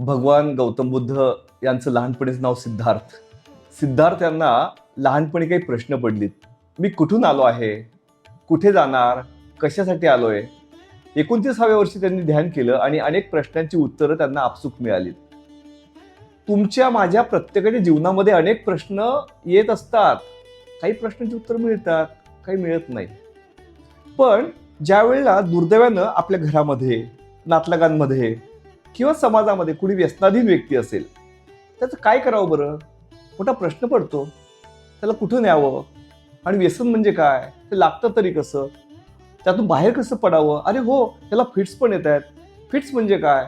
भगवान गौतम बुद्ध यांचं लहानपणीचं नाव सिद्धार्थ. सिद्धार्थ यांना लहानपणी काही प्रश्न पडलीत. मी कुठून आलो आहे, कुठे जाणार, कशासाठी आलोय. 29व्या वर्षी त्यांनी ध्यान केलं आणि अनेक प्रश्नांची उत्तरं त्यांना आपसूक मिळाली. तुमच्या माझ्या प्रत्येकाच्या जीवनामध्ये अनेक प्रश्न येत असतात. काही प्रश्नांची उत्तर मिळतात, काही मिळत नाही. पण ज्या वेळेला दुर्दैवानं आपल्या घरामध्ये, नातलगांमध्ये किंवा समाजामध्ये कुणी व्यसनाधीन व्यक्ती असेल, त्याचं काय करावं बरं? मोठा प्रश्न पडतो. त्याला कुठं न्यावं? आणि व्यसन म्हणजे काय? ते लागतं तरी कसं? त्यातून बाहेर कसं पडावं? अरे हो, त्याला फिट्स पण येत आहेत. फिट्स म्हणजे काय?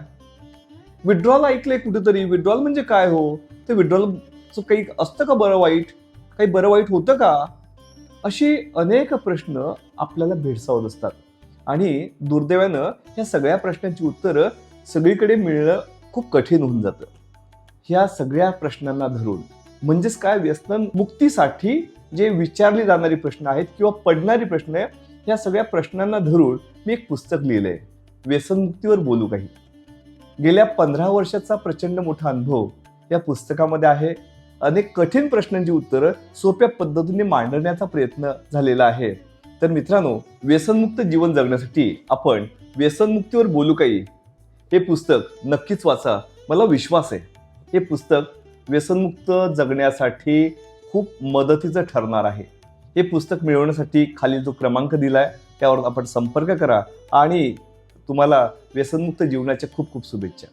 विड्रॉल ऐकलंय कुठेतरी. विड्रॉल म्हणजे काय हो? ते विड्रॉलचं काही असतं का बरं वाईट? काही बरं वाईट होतं का? अशी अनेक प्रश्न आपल्याला भेडसावत असतात. आणि दुर्दैवानं ह्या सगळ्या प्रश्नांची उत्तरं सगळीकडे मिळणं खूप कठीण होऊन जातं. ह्या सगळ्या प्रश्नांना धरून म्हणजेच काय, व्यसन मुक्तीसाठी जे विचारली जाणारी प्रश्न आहेत किंवा पडणारी प्रश्न आहेत, ह्या सगळ्या प्रश्नांना धरून मी एक पुस्तक लिहिलंय, व्यसनमुक्तीवर बोलू काही. गेल्या 15 वर्षाचा प्रचंड मोठा अनुभव या पुस्तकामध्ये आहे. अनेक कठीण प्रश्नांची उत्तरं सोप्या पद्धतीने मांडण्याचा प्रयत्न झालेला आहे. तर मित्रांनो, व्यसनमुक्त जीवन जगण्यासाठी आपण व्यसनमुक्तीवर बोलू काही हे पुस्तक नक्कीच वाचा. मला विश्वास आहे हे पुस्तक व्यसनमुक्त जगण्यासाठी खूप मदतीचं ठरणार आहे. हे पुस्तक मिळवण्यासाठी खाली जो क्रमांक दिलाय त्यावर आपण संपर्क करा आणि तुम्हाला व्यसनमुक्त जीवनाच्या खूप खूप शुभेच्छा.